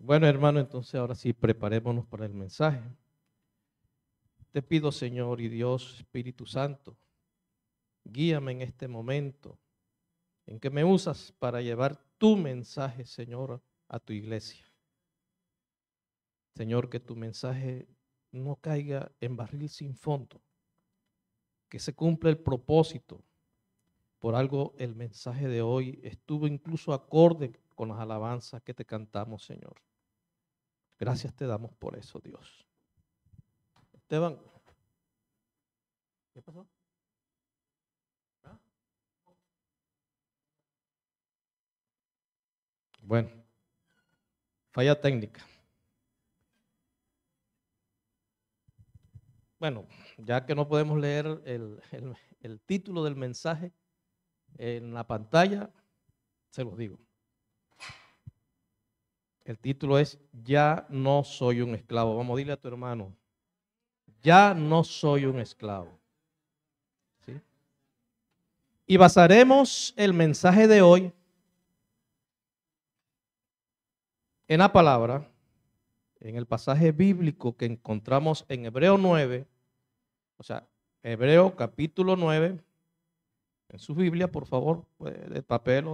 Bueno, hermano, entonces ahora sí, preparémonos para el mensaje. Te pido, Señor y Dios, Espíritu Santo, guíame en este momento en que me usas para llevar tu mensaje, Señor, a tu iglesia. Señor, que tu mensaje no caiga en barril sin fondo, que se cumpla el propósito. Por algo el mensaje de hoy estuvo incluso acorde con las alabanzas que te cantamos, Señor. Gracias te damos por eso, Dios. Esteban, ¿qué pasó? ¿Ah? Bueno, falla técnica. Bueno, ya que no podemos leer el título del mensaje en la pantalla, se los digo. El título es Ya no soy un esclavo. Vamos a decirle a tu hermano, ya no soy un esclavo. ¿Sí? Y basaremos el mensaje de hoy en la palabra, en el pasaje bíblico que encontramos en Hebreo 9, o sea, Hebreo capítulo 9, en su Biblia, por favor, de papel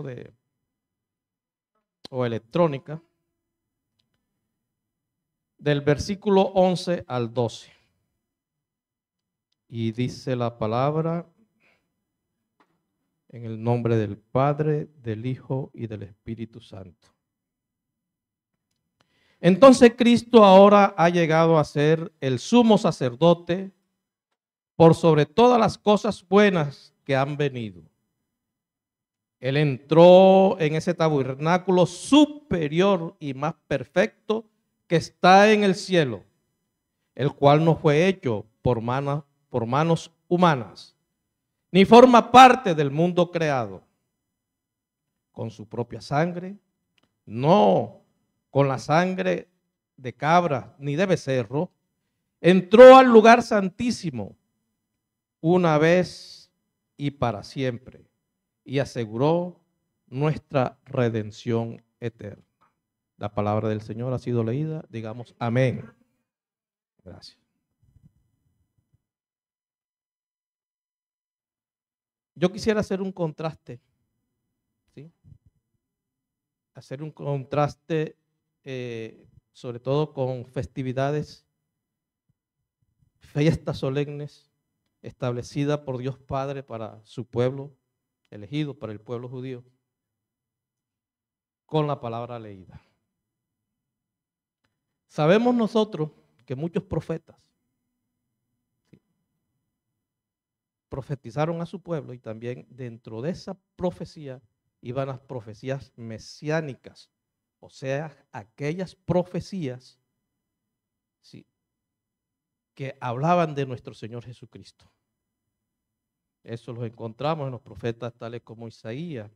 o electrónica, del versículo 11 al 12. Y dice la palabra en el nombre del Padre, del Hijo y del Espíritu Santo. Entonces Cristo ahora ha llegado a ser el sumo sacerdote por sobre todas las cosas buenas que han venido. Él entró en ese tabernáculo superior y más perfecto que está en el cielo, el cual no fue hecho por manos humanas, ni forma parte del mundo creado. Con su propia sangre, no con la sangre de cabra ni de becerro, entró al lugar santísimo una vez y para siempre, y aseguró nuestra redención eterna. La palabra del Señor ha sido leída, digamos amén. Gracias. Yo quisiera hacer un contraste, ¿sí? Hacer un contraste sobre todo con festividades, fiestas solemnes establecidas por Dios Padre para su pueblo, elegido para el pueblo judío, con la palabra leída. Sabemos nosotros que muchos profetas profetizaron a su pueblo y también dentro de esa profecía iban las profecías mesiánicas, o sea, aquellas profecías, ¿sí?, que hablaban de nuestro Señor Jesucristo. Eso lo encontramos en los profetas tales como Isaías,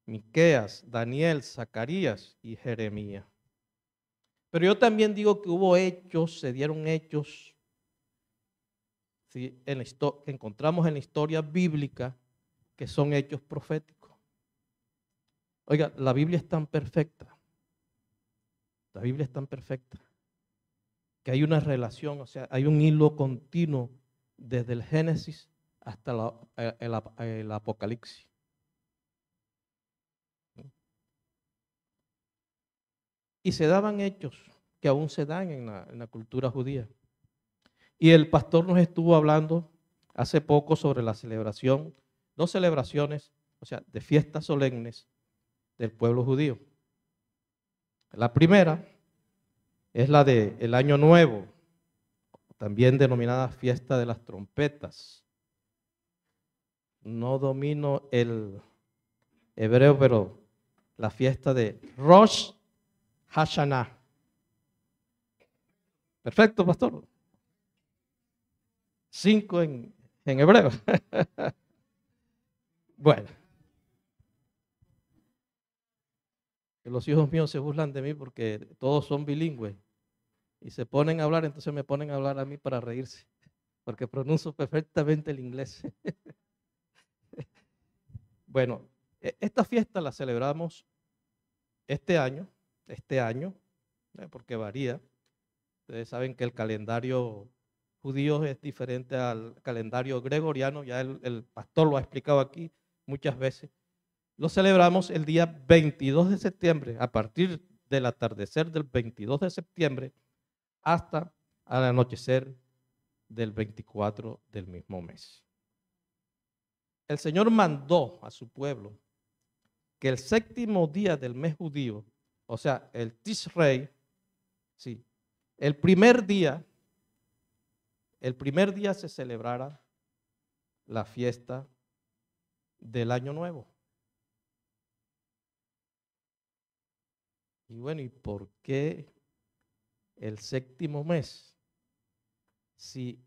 Miqueas, Daniel, Zacarías y Jeremías. Pero yo también digo que hubo hechos, se dieron hechos, ¿sí?, que encontramos en la historia bíblica, que son hechos proféticos. Oiga, la Biblia es tan perfecta, la Biblia es tan perfecta, que hay una relación, o sea, hay un hilo continuo desde el Génesis hasta el Apocalipsis. Y se daban hechos que aún se dan en la cultura judía. Y el pastor nos estuvo hablando hace poco sobre la celebración, dos celebraciones, o sea, de fiestas solemnes del pueblo judío. La primera es la del Año Nuevo, también denominada Fiesta de las Trompetas. No domino el hebreo, pero la fiesta de Rosh Hashanah. Perfecto, pastor. 5 en hebreo. Bueno, los hijos míos se burlan de mí porque todos son bilingües y se ponen a hablar, entonces me ponen a hablar a mí para reírse, porque pronuncio perfectamente el inglés. Bueno, esta fiesta la celebramos este año, porque varía. Ustedes saben que el calendario judío es diferente al calendario gregoriano, ya el pastor lo ha explicado aquí muchas veces. Lo celebramos el día 22 de septiembre, a partir del atardecer del 22 de septiembre hasta al anochecer del 24 del mismo mes. El Señor mandó a su pueblo que el séptimo día del mes judío, o sea, el Tishrei, sí, el primer día se celebrara la fiesta del Año Nuevo. Y bueno, ¿y por qué el séptimo mes? Si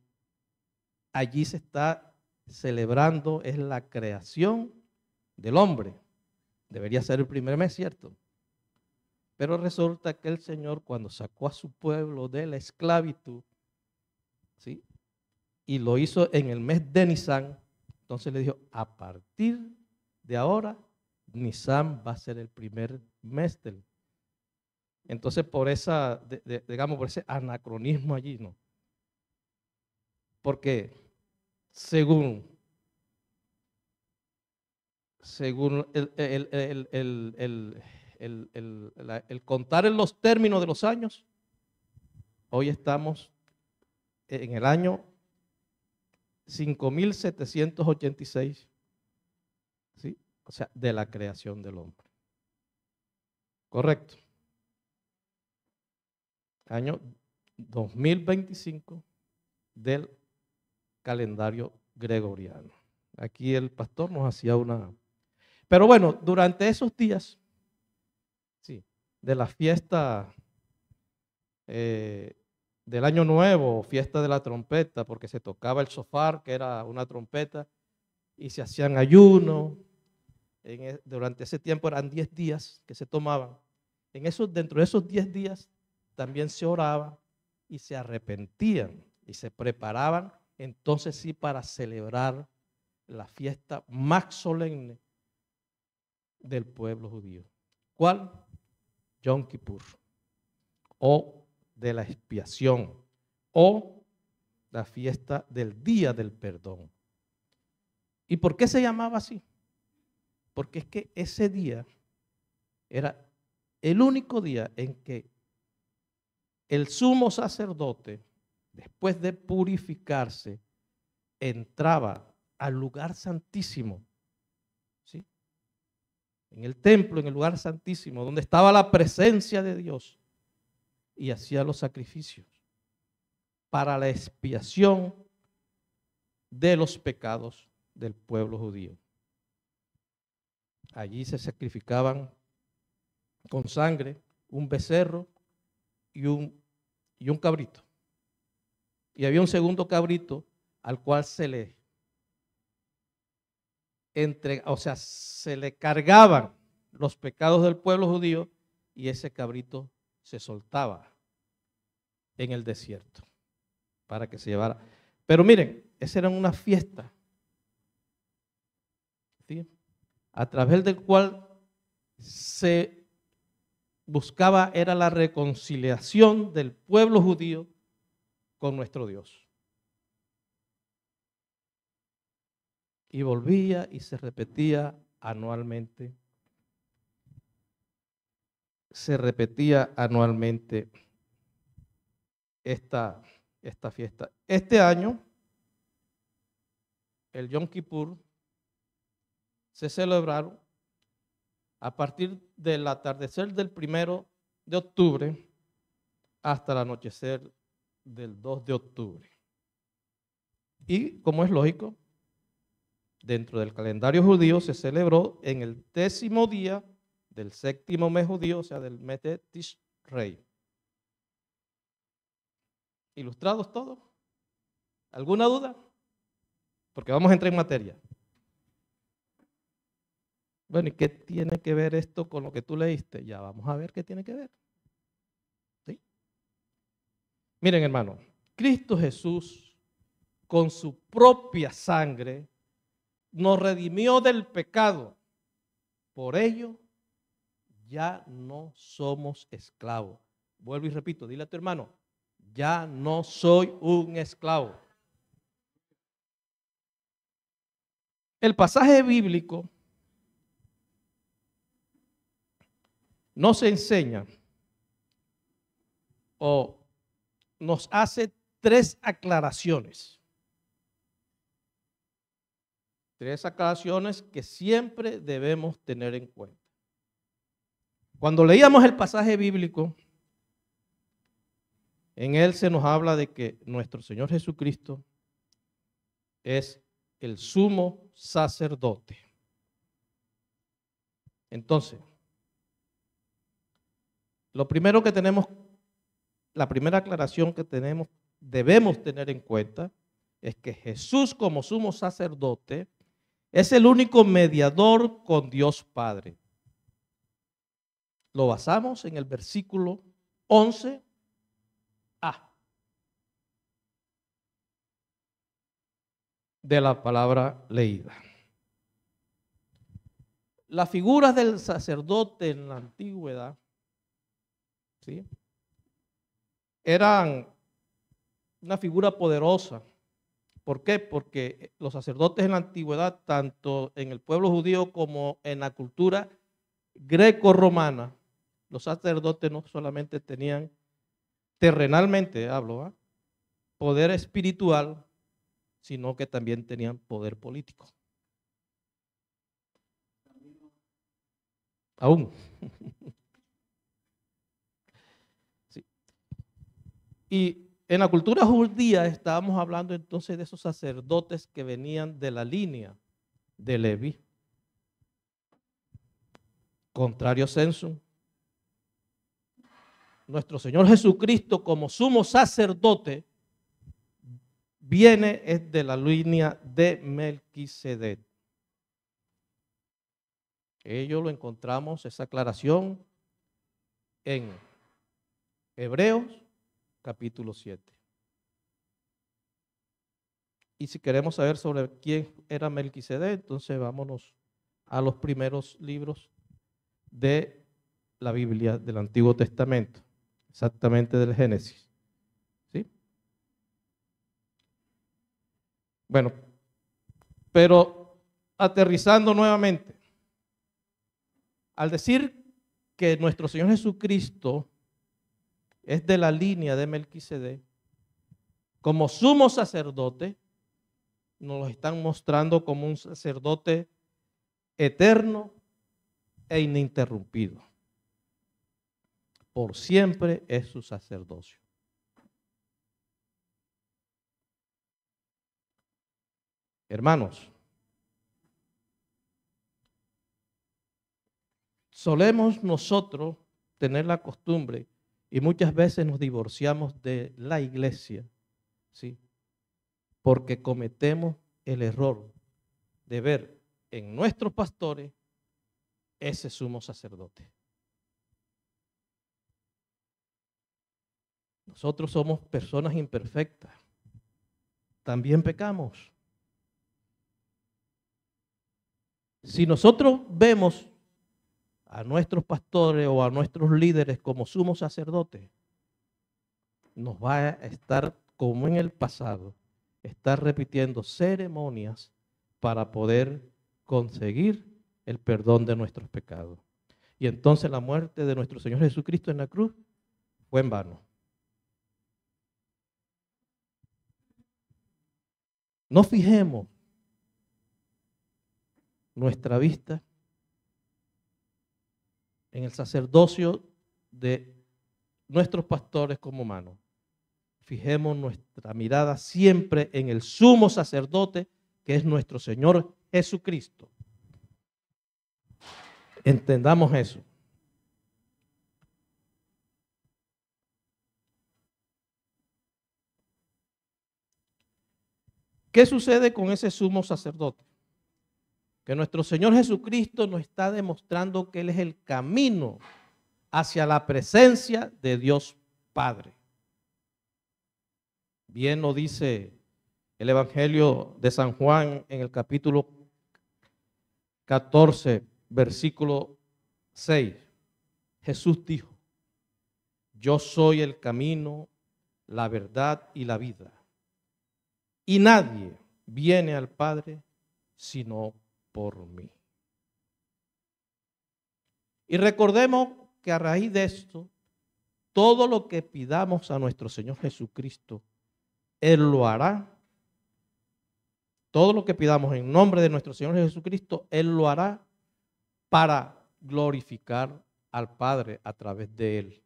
allí se está celebrando es la creación del hombre. Debería ser el primer mes, ¿cierto? Pero resulta que el Señor, cuando sacó a su pueblo de la esclavitud, ¿sí?, y lo hizo en el mes de Nisan, entonces le dijo, a partir de ahora, Nisan va a ser el primer mes del. Entonces, por esa, digamos, por ese anacronismo allí, ¿no? Porque según el contar en los términos de los años, hoy estamos en el año 5786, ¿sí? O sea, de la creación del hombre. Correcto. Año 2025 del calendario gregoriano. Aquí el pastor nos hacía una. Pero bueno, durante esos días, sí, de la fiesta del Año Nuevo, fiesta de la trompeta, porque se tocaba el shofar, que era una trompeta, y se hacían ayunos. Durante ese tiempo eran 10 días que se tomaban. Dentro de esos 10 días también se oraba y se arrepentían y se preparaban entonces sí para celebrar la fiesta más solemne del pueblo judío. ¿Cuál? Yom Kippur, o de la expiación, o la fiesta del día del perdón. ¿Y por qué se llamaba así? Porque es que ese día era el único día en que el sumo sacerdote, después de purificarse, entraba al lugar santísimo, ¿sí?, en el templo, en el lugar santísimo, donde estaba la presencia de Dios, y hacía los sacrificios para la expiación de los pecados del pueblo judío. Allí se sacrificaban con sangre un becerro y un cabrito. Y había un segundo cabrito al cual se le cargaban los pecados del pueblo judío, y ese cabrito se soltaba en el desierto para que se llevara. Pero miren, esa era una fiesta, ¿sí?, a través del cual se buscaba era la reconciliación del pueblo judío con nuestro Dios. Y volvía y se repetía anualmente. Se repetía anualmente esta fiesta. Este año, el Yom Kippur se celebraron a partir del atardecer del 1 de octubre hasta el anochecer del 2 de octubre. Y como es lógico, dentro del calendario judío se celebró en el 10º día del séptimo mes judío, o sea, del mes de Tishrei. ¿Ilustrados todos? ¿Alguna duda? Porque vamos a entrar en materia. Bueno, ¿y qué tiene que ver esto con lo que tú leíste? Ya vamos a ver qué tiene que ver. ¿Sí? Miren, hermano, Cristo Jesús, con su propia sangre, nos redimió del pecado. Por ello, ya no somos esclavos. Vuelvo y repito, dile a tu hermano, ya no soy un esclavo. El pasaje bíblico nos enseña o nos hace tres aclaraciones. Tres aclaraciones que siempre debemos tener en cuenta. Cuando leíamos el pasaje bíblico, en él se nos habla de que nuestro Señor Jesucristo es el sumo sacerdote. Entonces, lo primero que tenemos, la primera aclaración que debemos tener en cuenta es que Jesús como sumo sacerdote es el único mediador con Dios Padre. Lo basamos en el versículo 11a. De la palabra leída. Las figuras del sacerdote en la antigüedad, ¿sí?, eran una figura poderosa. ¿Por qué? Porque los sacerdotes en la antigüedad, tanto en el pueblo judío como en la cultura greco-romana, los sacerdotes no solamente tenían, terrenalmente hablo, poder espiritual, sino que también tenían poder político. Aún. Sí. Y en la cultura judía estábamos hablando entonces de esos sacerdotes que venían de la línea de Leví. Contrario sensu, nuestro Señor Jesucristo como sumo sacerdote viene de la línea de Melquisedec. Ello lo encontramos, esa aclaración, en Hebreos capítulo 7. Y si queremos saber sobre quién era Melquisedec, entonces vámonos a los primeros libros de la Biblia del Antiguo Testamento, exactamente del Génesis. ¿Sí? Bueno, pero aterrizando nuevamente, al decir que nuestro Señor Jesucristo es de la línea de Melquisedec, como sumo sacerdote, nos lo están mostrando como un sacerdote eterno e ininterrumpido. Por siempre es su sacerdocio. Hermanos, solemos nosotros tener la costumbre, y muchas veces nos divorciamos de la iglesia, ¿sí?, porque cometemos el error de ver en nuestros pastores ese sumo sacerdote. Nosotros somos personas imperfectas, también pecamos. Si nosotros vemos a nuestros pastores o a nuestros líderes como sumos sacerdotes, nos va a estar, como en el pasado, estar repitiendo ceremonias para poder conseguir el perdón de nuestros pecados. Y entonces la muerte de nuestro Señor Jesucristo en la cruz fue en vano. No fijemos nuestra vista en el sacerdocio de nuestros pastores como humanos. Fijemos nuestra mirada siempre en el sumo sacerdote, que es nuestro Señor Jesucristo. Entendamos eso. ¿Qué sucede con ese sumo sacerdote? Que nuestro Señor Jesucristo nos está demostrando que Él es el camino hacia la presencia de Dios Padre. Bien lo dice el Evangelio de San Juan en el capítulo 14, versículo 6. Jesús dijo: yo soy el camino, la verdad y la vida. Y nadie viene al Padre sino por mí. Y recordemos que a raíz de esto, todo lo que pidamos a nuestro Señor Jesucristo, Él lo hará. Todo lo que pidamos en nombre de nuestro Señor Jesucristo, Él lo hará para glorificar al Padre a través de Él.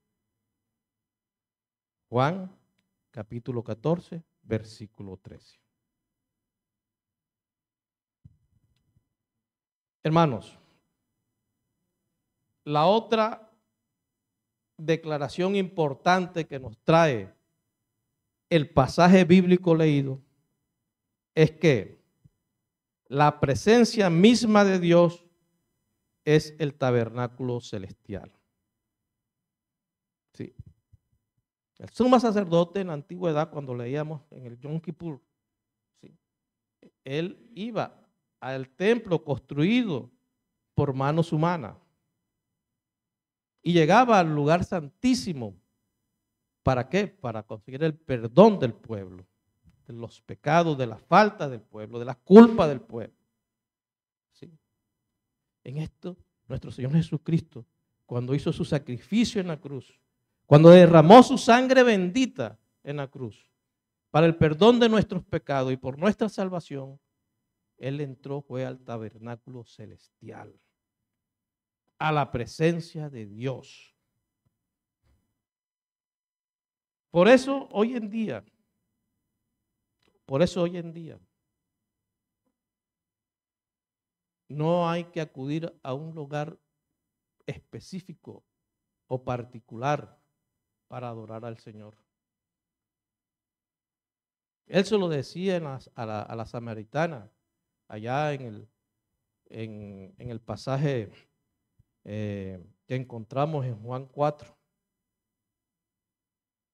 Juan, capítulo 14, versículo 13. Hermanos, la otra declaración importante que nos trae el pasaje bíblico leído es que la presencia misma de Dios es el tabernáculo celestial. Sí. El sumo sacerdote en la antigüedad, cuando leíamos en el Yom Kippur, ¿sí?, él iba al templo construido por manos humanas y llegaba al lugar santísimo. ¿Para qué? Para conseguir el perdón del pueblo, de los pecados, de las faltas del pueblo, de las culpas del pueblo. ¿Sí? En esto, nuestro Señor Jesucristo, cuando hizo su sacrificio en la cruz, cuando derramó su sangre bendita en la cruz, para el perdón de nuestros pecados y por nuestra salvación, Él entró, fue al tabernáculo celestial, a la presencia de Dios. Por eso hoy en día, no hay que acudir a un lugar específico o particular para adorar al Señor. Él se lo decía a la samaritana, allá en el pasaje que encontramos en Juan 4,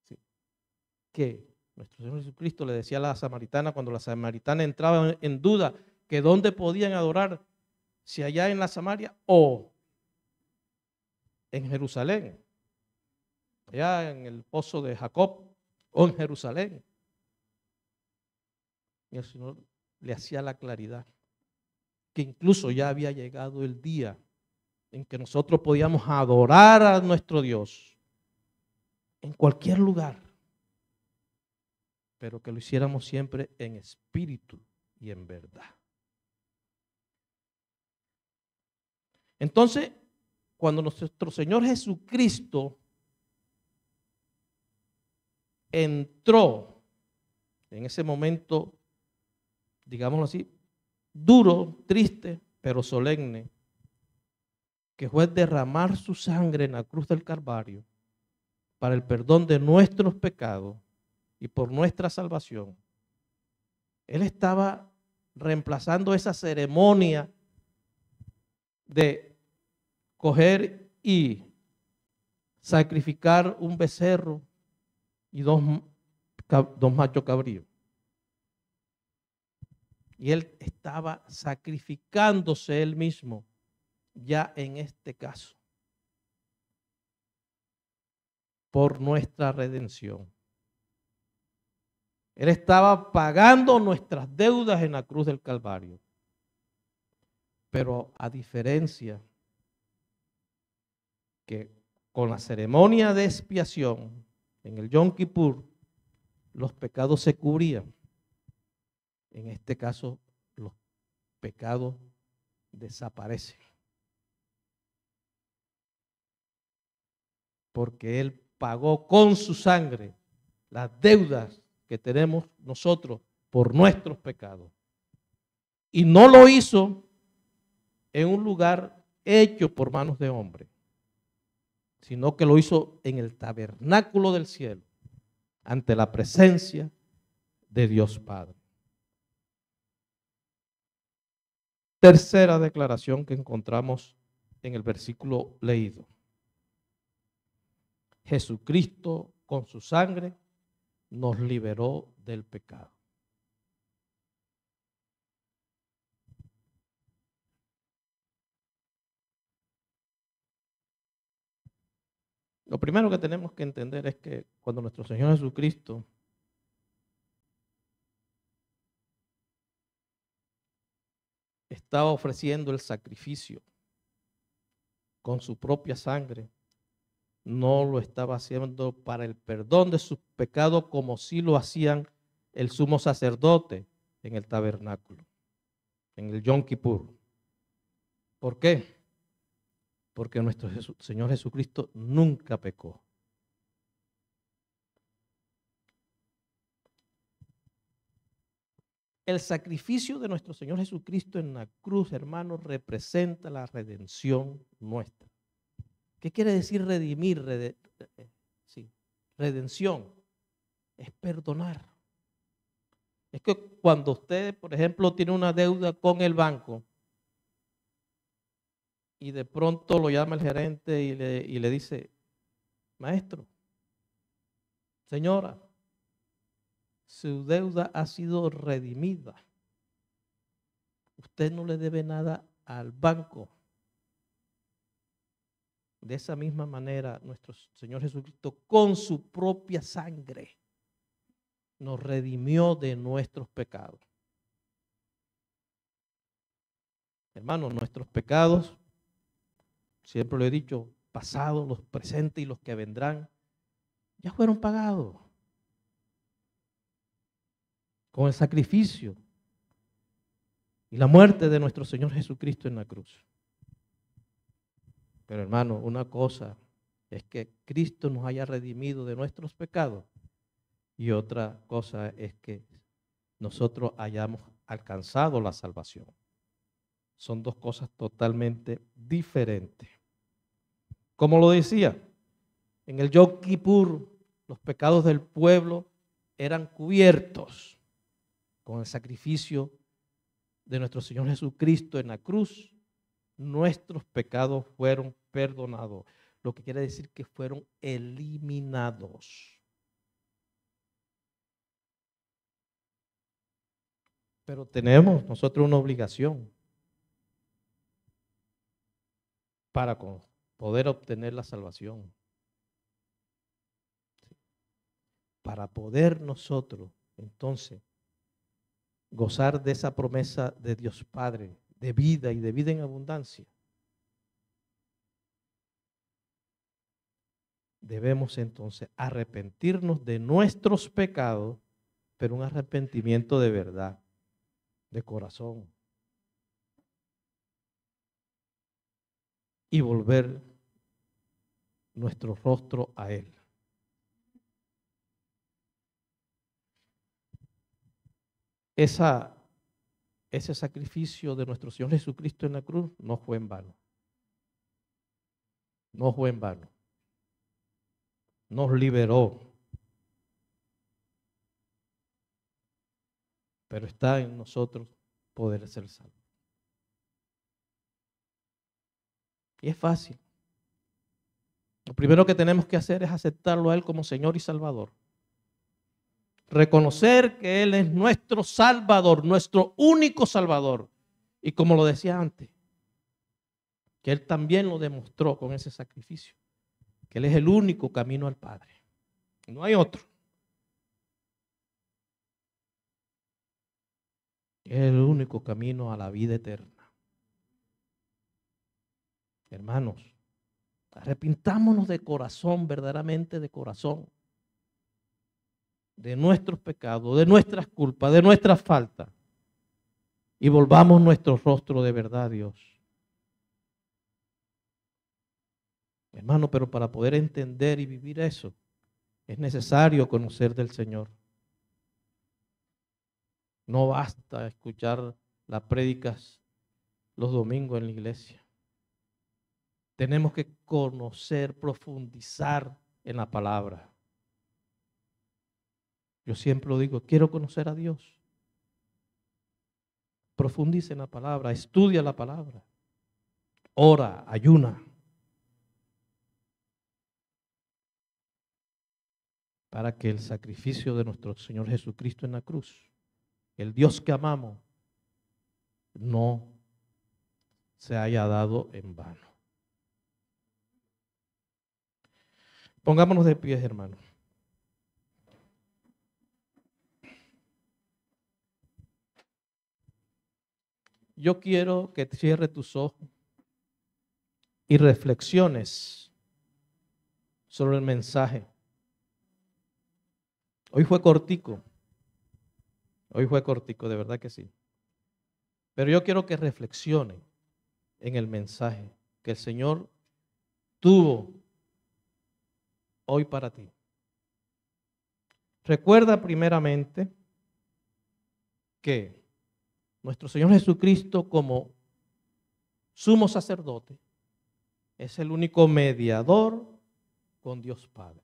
¿sí?, que nuestro Señor Jesucristo le decía a la samaritana, cuando la samaritana entraba en duda, que dónde podían adorar, si allá en la Samaria o en Jerusalén, allá en el pozo de Jacob o en Jerusalén. Y el Señor le hacía la claridad que incluso ya había llegado el día en que nosotros podíamos adorar a nuestro Dios en cualquier lugar, pero que lo hiciéramos siempre en espíritu y en verdad. Entonces, cuando nuestro Señor Jesucristo entró en ese momento, digámoslo así, duro, triste, pero solemne, que fue derramar su sangre en la cruz del Calvario para el perdón de nuestros pecados y por nuestra salvación. Él estaba reemplazando esa ceremonia de coger y sacrificar un becerro y dos machos cabríos. Y él estaba sacrificándose él mismo ya en este caso por nuestra redención. Él estaba pagando nuestras deudas en la cruz del Calvario. Pero a diferencia que con la ceremonia de expiación en el Yom Kippur, los pecados se cubrían. En este caso, los pecados desaparecen. Porque Él pagó con su sangre las deudas que tenemos nosotros por nuestros pecados. Y no lo hizo en un lugar hecho por manos de hombre, sino que lo hizo en el tabernáculo del cielo, ante la presencia de Dios Padre. Tercera declaración que encontramos en el versículo leído. Jesucristo con su sangre nos liberó del pecado. Lo primero que tenemos que entender es que cuando nuestro Señor Jesucristo estaba ofreciendo el sacrificio con su propia sangre, no lo estaba haciendo para el perdón de sus pecados como si lo hacían el sumo sacerdote en el tabernáculo, en el Yom Kippur. ¿Por qué? Porque nuestro Señor Jesucristo nunca pecó. El sacrificio de nuestro Señor Jesucristo en la cruz, hermanos, representa la redención nuestra. ¿Qué quiere decir redimir? Sí, redención es perdonar. Es que cuando usted, por ejemplo, tiene una deuda con el banco y de pronto lo llama el gerente y le dice, maestro, señora, su deuda ha sido redimida. Usted no le debe nada al banco. De esa misma manera, nuestro Señor Jesucristo, con su propia sangre, nos redimió de nuestros pecados. Hermanos, nuestros pecados, siempre lo he dicho, pasados, los presentes y los que vendrán, ya fueron pagados con el sacrificio y la muerte de nuestro Señor Jesucristo en la cruz. Pero hermano, una cosa es que Cristo nos haya redimido de nuestros pecados y otra cosa es que nosotros hayamos alcanzado la salvación. Son dos cosas totalmente diferentes. Como lo decía, en el Yom Kippur los pecados del pueblo eran cubiertos con el sacrificio de nuestro Señor Jesucristo en la cruz. Nuestros pecados fueron perdonados, lo que quiere decir que fueron eliminados. Pero tenemos nosotros una obligación para poder obtener la salvación. Para poder nosotros, entonces, gozar de esa promesa de Dios Padre, de vida y de vida en abundancia, debemos entonces arrepentirnos de nuestros pecados, pero un arrepentimiento de verdad, de corazón, y volver nuestro rostro a Él. Ese sacrificio de nuestro Señor Jesucristo en la cruz no fue en vano. No fue en vano. Nos liberó. Pero está en nosotros poder ser salvos. Y es fácil. Lo primero que tenemos que hacer es aceptarlo a Él como Señor y Salvador. Reconocer que Él es nuestro Salvador, nuestro único Salvador. Y como lo decía antes, que Él también lo demostró con ese sacrificio, que Él es el único camino al Padre. No hay otro. Es el único camino a la vida eterna. Hermanos, arrepintámonos de corazón, verdaderamente de corazón, de nuestros pecados, de nuestras culpas, de nuestras faltas, y volvamos nuestro rostro de verdad a Dios. Hermano, pero para poder entender y vivir eso, es necesario conocer del Señor. No basta escuchar las prédicas los domingos en la iglesia. Tenemos que conocer, profundizar en la palabra. Yo siempre lo digo, quiero conocer a Dios. Profundice en la palabra, estudia la palabra, ora, ayuna. Para que el sacrificio de nuestro Señor Jesucristo en la cruz, el Dios que amamos, no se haya dado en vano. Pongámonos de pie, hermanos. Yo quiero que cierres tus ojos y reflexiones sobre el mensaje. Hoy fue cortico. Hoy fue cortico, de verdad que sí. Pero yo quiero que reflexione en el mensaje que el Señor tuvo hoy para ti. Recuerda primeramente que nuestro Señor Jesucristo, como sumo sacerdote, es el único mediador con Dios Padre.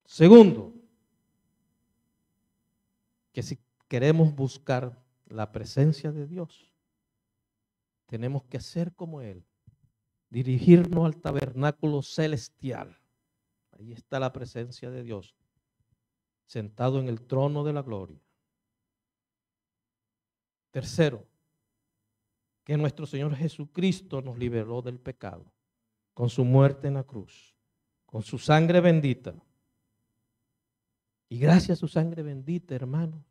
Segundo, que si queremos buscar la presencia de Dios, tenemos que hacer como Él, dirigirnos al tabernáculo celestial. Ahí está la presencia de Dios, sentado en el trono de la gloria. Tercero, que nuestro Señor Jesucristo nos liberó del pecado, con su muerte en la cruz, con su sangre bendita. Y gracias a su sangre bendita, hermano,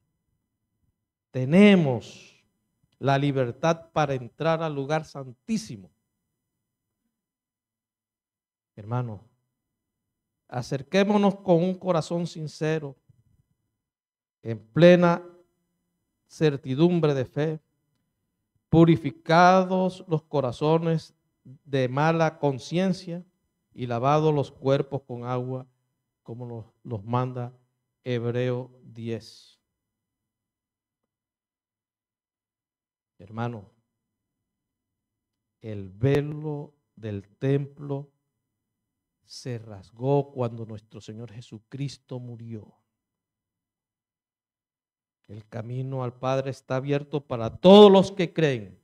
tenemos la libertad para entrar al lugar santísimo. Hermano, acerquémonos con un corazón sincero, en plena certidumbre de fe, purificados los corazones de mala conciencia y lavados los cuerpos con agua, como los manda Hebreo 10. Hermano, el velo del templo se rasgó cuando nuestro Señor Jesucristo murió. El camino al Padre está abierto para todos los que creen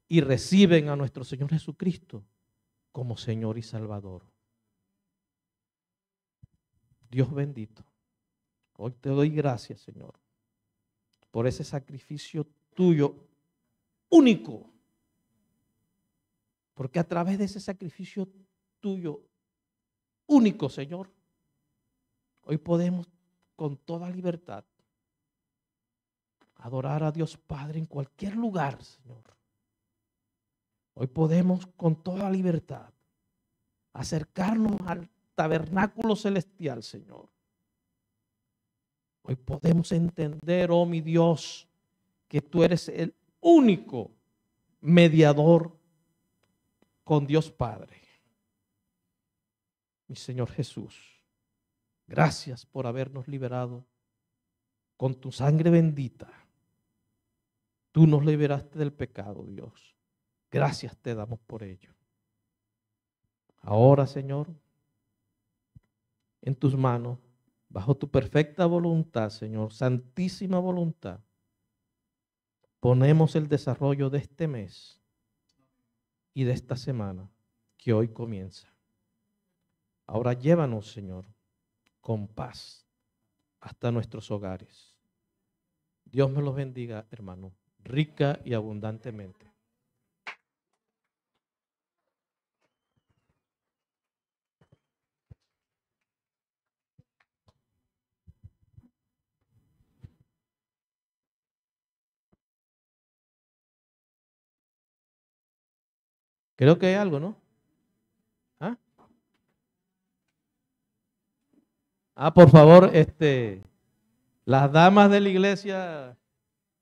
y reciben a nuestro Señor Jesucristo como Señor y Salvador. Dios bendito, hoy te doy gracias, Señor, por ese sacrificio tuyo único, porque a través de ese sacrificio tuyo único, Señor, hoy podemos con toda libertad adorar a Dios Padre en cualquier lugar, Señor. Hoy podemos con toda libertad acercarnos al tabernáculo celestial, Señor. Hoy podemos entender, oh mi Dios, que tú eres el único mediador con Dios Padre. Mi Señor Jesús, gracias por habernos liberado con tu sangre bendita. Tú nos liberaste del pecado, Dios. Gracias te damos por ello. Ahora, Señor, en tus manos, bajo tu perfecta voluntad, Señor, santísima voluntad, ponemos el desarrollo de este mes y de esta semana que hoy comienza. Ahora llévanos, Señor, con paz hasta nuestros hogares. Dios me los bendiga, hermano, rica y abundantemente. Creo que hay algo, ¿no? Por favor, las damas de la iglesia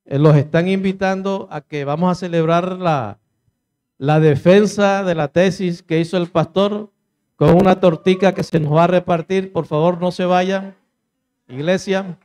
los están invitando a que vamos a celebrar la defensa de la tesis que hizo el pastor con una tortica que se nos va a repartir. Por favor, no se vayan, iglesia.